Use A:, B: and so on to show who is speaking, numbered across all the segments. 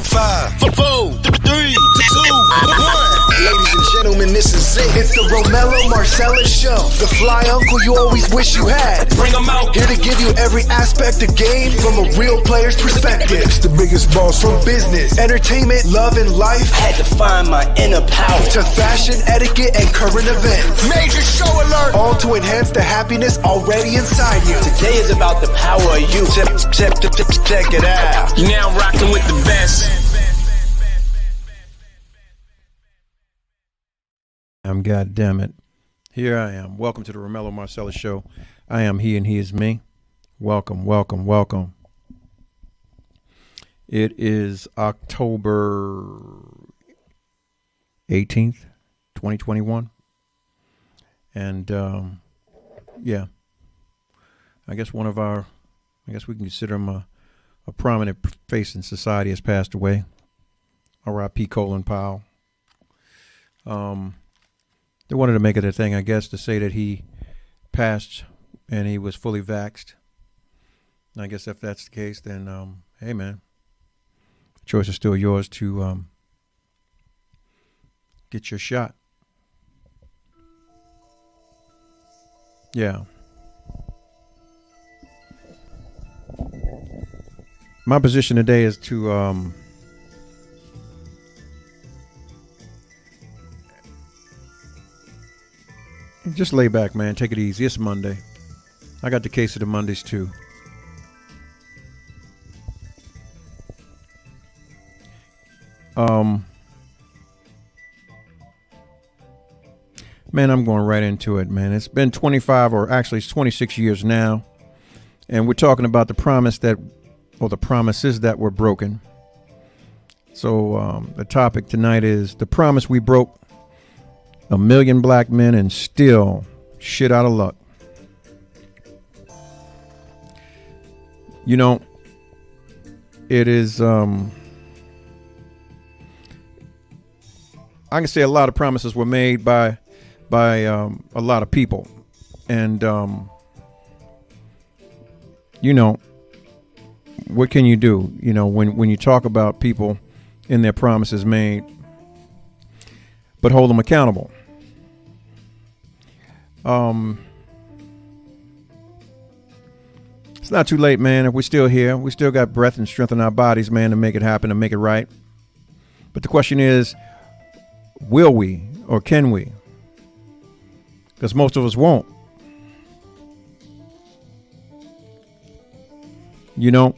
A: 5, 4, 3, 2, 1. Ladies and gentlemen, this is it. It's the ROMELLO Marcellus Show. The fly uncle you always wish you had. Bring them out. Here to give you every aspect of game from a real player's perspective. It's the biggest boss from business, entertainment, love, and life.
B: Had to find my inner power.
A: To fashion, etiquette, and current events. Major show alert. All to enhance the happiness already inside you.
B: Today is about the power of you.
A: Check it out.
C: You're now rocking with the best.
D: God damn it. Here I am. Welcome to the ROMELLO Marcellus Show. I am he and he is me. Welcome, welcome, welcome. It is October 18th, 2021. And yeah, I guess we can consider him a prominent face in society has passed away. R.I.P. Colin Powell. They wanted to make it a thing, I guess, to say that he passed and he was fully vaxxed. And I guess if that's the case, then, hey, man, the choice is still yours to get your shot. Yeah. My position today is to just lay back, man. Take it easy. It's Monday. I got the case of the Mondays too. Man, I'm going right into it, man. It's been 25 or actually it's 26 years now. And we're talking about the promises that were broken. So the topic tonight is the promise we broke. 1 million black men and still shit out of luck. You know, it is, I can say a lot of promises were made by a lot of people. And, you know, what can you do? You know, when you talk about people and their promises made, but hold them accountable. It's not too late, man. If we're still here, we still got breath and strength in our bodies, man, to make it happen, to make it right. But the question is, will we or can we? Because most of us won't. You know,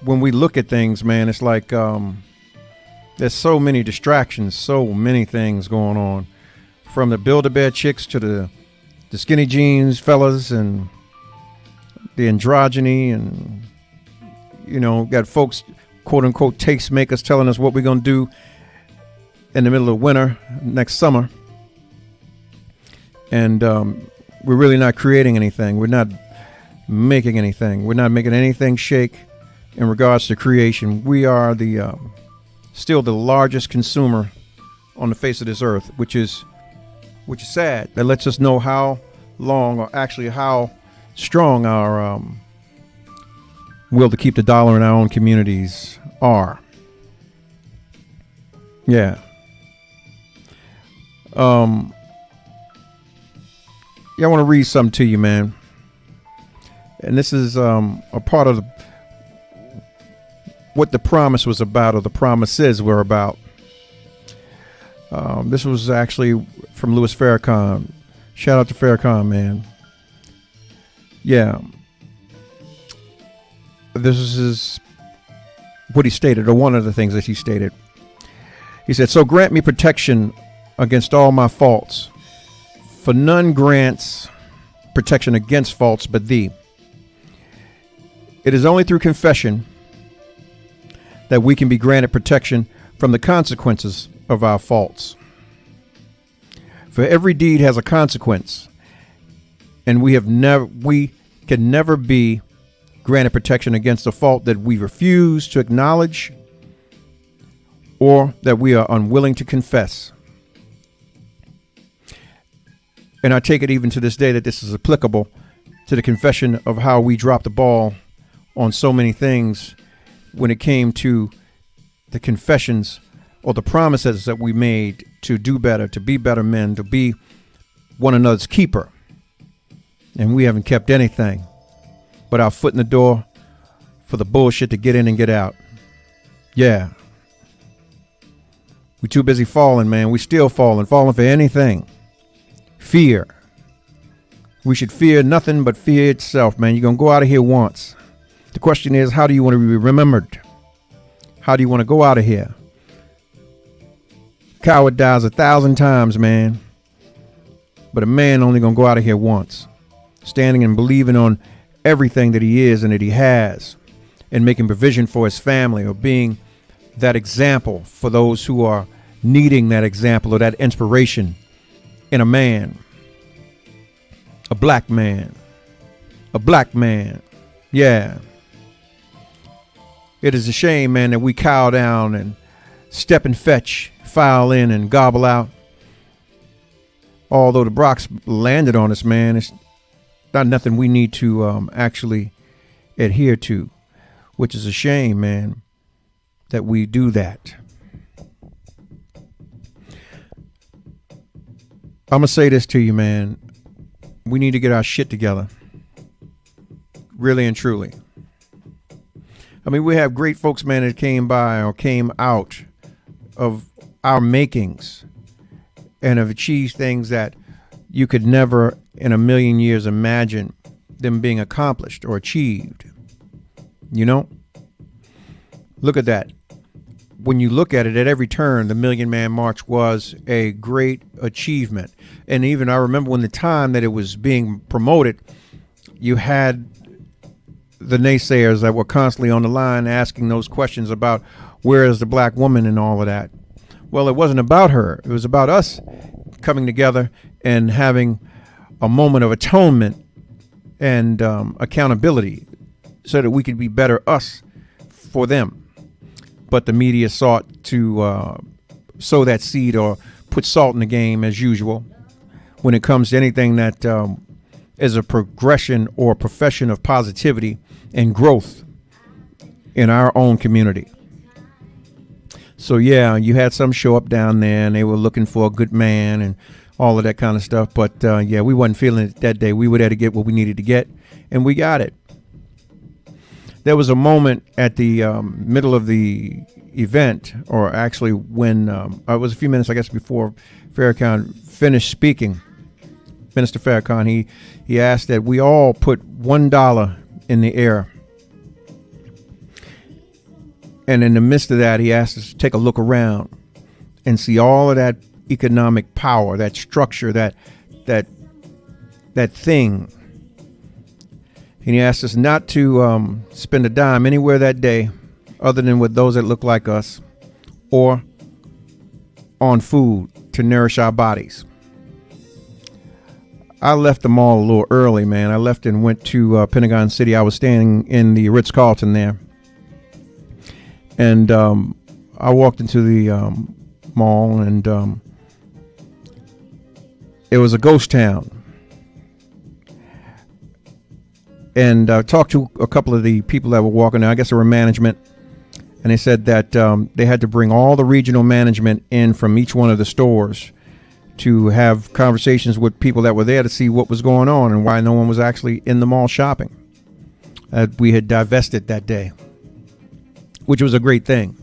D: when we look at things, man, it's like there's so many distractions, so many things going on. From the Build-A-Bear chicks to the skinny jeans fellas and the androgyny, and, you know, got folks, quote unquote, tastemakers telling us what we're going to do in the middle of winter next summer. And we're really not creating anything. We're not making anything. We're not making anything shake in regards to creation. We are the still the largest consumer on the face of this earth, which is sad. That lets us know how long, or actually how strong our will to keep the dollar in our own communities are. Yeah. Yeah, I want to read something to you, man. And this is a part of what the promise was about, or the promises were about. This was actually from Louis Farrakhan. Shout out to Farrakhan, man. Yeah. This is what he stated, or one of the things that he stated. He said, "So grant me protection against all my faults, for none grants protection against faults but thee. It is only through confession that we can be granted protection from the consequences of our faults. For every deed has a consequence, and we can never be granted protection against a fault that we refuse to acknowledge or that we are unwilling to confess." And I take it even to this day that this is applicable to the confession of how we dropped the ball on so many things when it came to the confessions or the promises that we made to do better, to be better men, to be one another's keeper. And we haven't kept anything but our foot in the door for the bullshit to get in and get out. Yeah. We're too busy falling, man. We still falling for anything. Fear. We should fear nothing but fear itself, man. You're going to go out of here once. The question is, how do you want to be remembered? How do you want to go out of here? Coward dies 1,000 times, man. But a man only going to go out of here once. Standing and believing on everything that he is and that he has, and making provision for his family, or being that example for those who are needing that example or that inspiration in a man. A black man. A black man. Yeah. It is a shame, man, that we cow down and step and fetch, file in and gobble out. Although the Brock's landed on us, man, it's not nothing we need to actually adhere to, which is a shame, man, that we do that. I'm going to say this to you, man. We need to get our shit together. Really and truly. I mean, we have great folks, man, that came by or came out of our makings and have achieved things that you could never in a million years imagine them being accomplished or achieved. You know? Look at that. When you look at it at every turn, the Million Man March was a great achievement. And even I remember when the time that it was being promoted, you had the naysayers that were constantly on the line asking those questions about where is the black woman and all of that. Well, it wasn't about her. It was about us coming together and having a moment of atonement and accountability so that we could be better us for them. But the media sought to sow that seed or put salt in the game as usual when it comes to anything that is a progression or profession of positivity and growth in our own community. So, yeah, you had some show up down there and they were looking for a good man and all of that kind of stuff. But, yeah, we wasn't feeling it that day. We were there to get what we needed to get, and we got it. There was a moment at the middle of the event, or actually when it was a few minutes, I guess, before Farrakhan finished speaking. Minister Farrakhan, he asked that we all put $1 in the air. And in the midst of that, he asked us to take a look around and see all of that economic power, that structure, that thing. And he asked us not to spend a dime anywhere that day other than with those that look like us or on food to nourish our bodies. I left the mall a little early, man. I left and went to Pentagon City. I was staying in the Ritz-Carlton there. And I walked into the mall, and it was a ghost town. And I talked to a couple of the people that were walking there. I guess they were management. And they said that they had to bring all the regional management in from each one of the stores to have conversations with people that were there to see what was going on and why no one was actually in the mall shopping. We had divested that day, which was a great thing.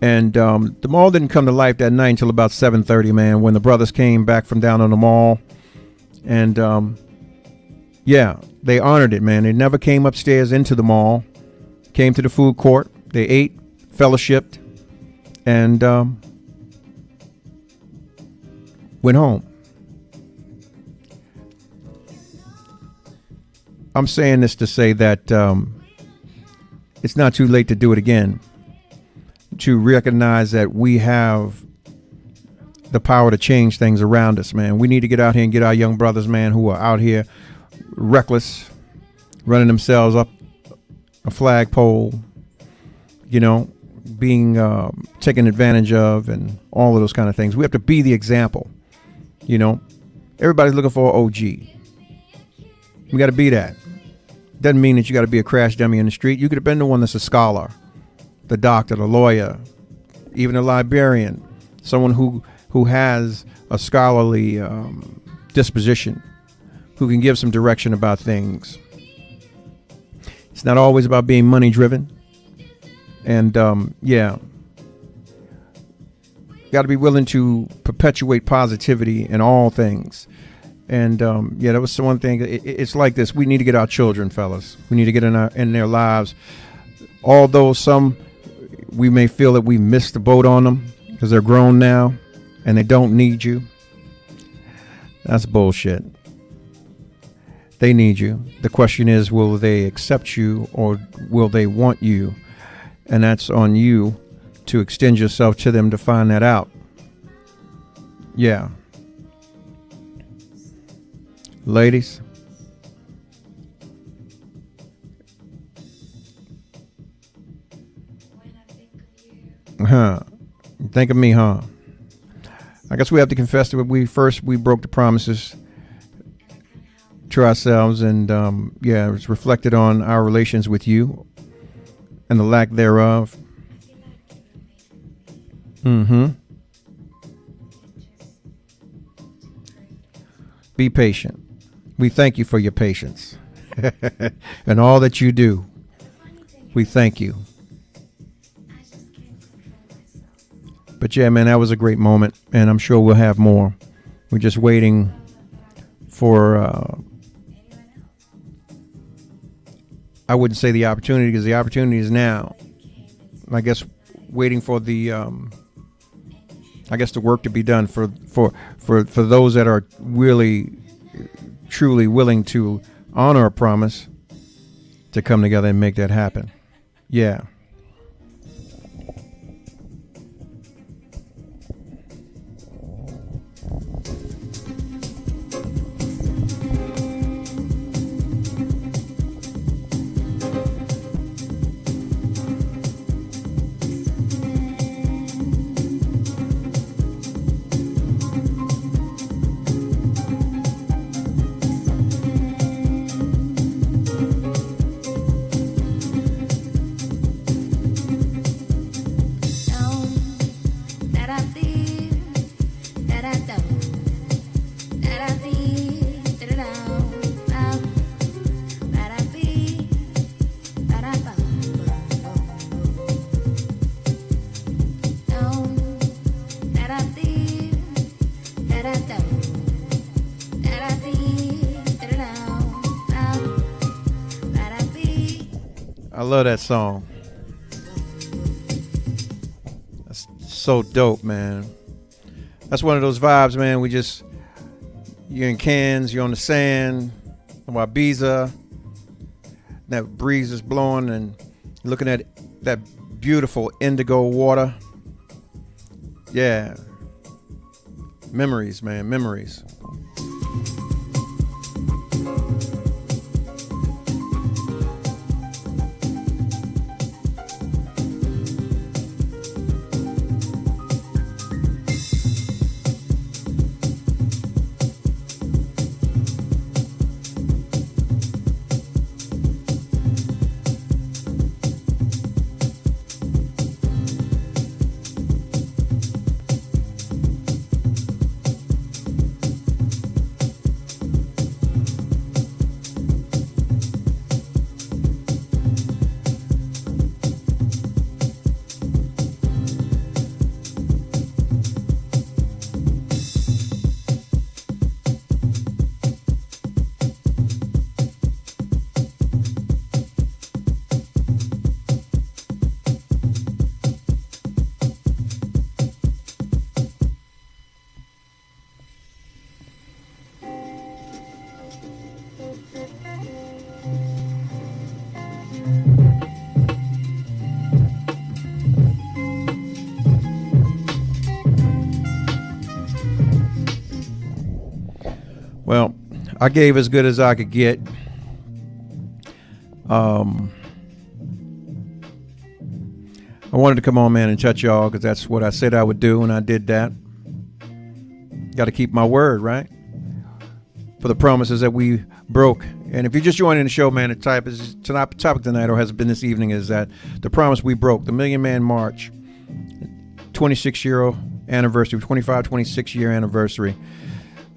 D: And the mall didn't come to life that night until about 7:30, man, when the brothers came back from down on the mall. And yeah, they honored it, man. They never came upstairs into the mall, came to the food court. They ate, fellowshipped, and went home. I'm saying this to say that it's not too late to do it again, to recognize that we have the power to change things around us, man. We need to get out here and get our young brothers, man, who are out here reckless, running themselves up a flagpole, you know, being taken advantage of and all of those kind of things. We have to be the example, you know. Everybody's looking for an OG. We got to be that. Doesn't mean that you got to be a crash dummy in the street. You could have been the one that's a scholar, the doctor, the lawyer, even a librarian, someone who has a scholarly disposition, who can give some direction about things. It's not always about being money driven. And got to be willing to perpetuate positivity in all things. And that was one thing. It's like this. We need to get our children, fellas. We need to get in their lives. Although some, we may feel that we missed the boat on them because they're grown now and they don't need you. That's bullshit. They need you. The question is, will they accept you or will they want you? And that's on you to extend yourself to them to find that out. Yeah. Ladies, think of me, huh? I guess we have to confess that we broke the promises to ourselves, and it was reflected on our relations with you and the lack thereof. Be patient. We thank you for your patience and all that you do. We thank you. But yeah, man, that was a great moment, and I'm sure we'll have more. We're just waiting for, I wouldn't say the opportunity, because the opportunity is now. I guess waiting for the, the work to be done for those that are really, truly willing to honor a promise to come together and make that happen. Yeah. I love that song. That's so dope, man. That's one of those vibes, man. You're in Cairns, you're on the sand, Ibiza, that breeze is blowing, and looking at that beautiful indigo water. Yeah. Memories, man, memories. Well, I gave as good as I could get. I wanted to come on, man, and touch y'all because that's what I said I would do, and I did that. Got to keep my word, right? For the promises that we broke And if you're just joining the show, man, the topic tonight, or has been this evening, is that the promise we broke, the Million Man March, 26-year anniversary, 26-year anniversary.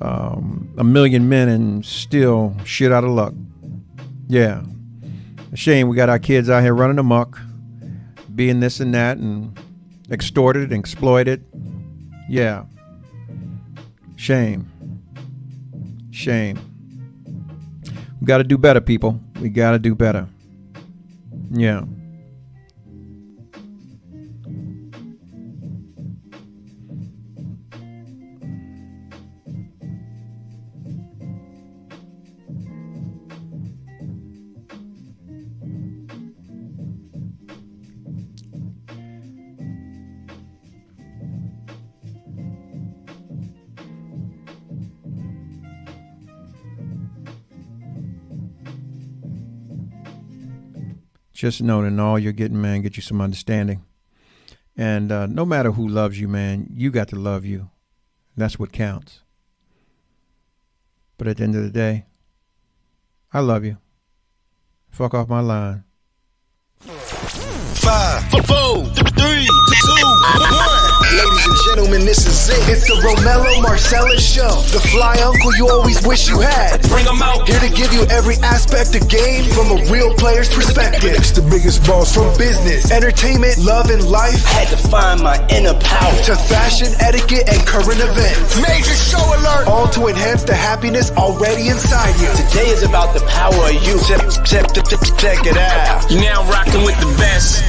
D: A million men and still shit out of luck. Yeah. A shame we got our kids out here running amok, being this and that, and extorted and exploited. Yeah. Shame. We got to do better, people. We got to do better. Yeah. Just know that in all you're getting, man, get you some understanding. And no matter who loves you, man, you got to love you. That's what counts. But at the end of the day, I love you. Fuck off my line.
A: 5, 4, 3, 2, 1. Ladies and gentlemen, this is it. It's the ROMELLO Marcellus Show. The fly uncle you always wish you had.
C: Bring 'em out.
A: Here to give you every aspect of game from a real player's perspective. It's the biggest boss from business, entertainment, love, and life.
B: Had to find my inner power.
A: To fashion, etiquette, and current events. Major show alert! All to enhance the happiness already inside you.
B: Today is about the power of you.
A: Check it out.
C: You're now rocking with the best.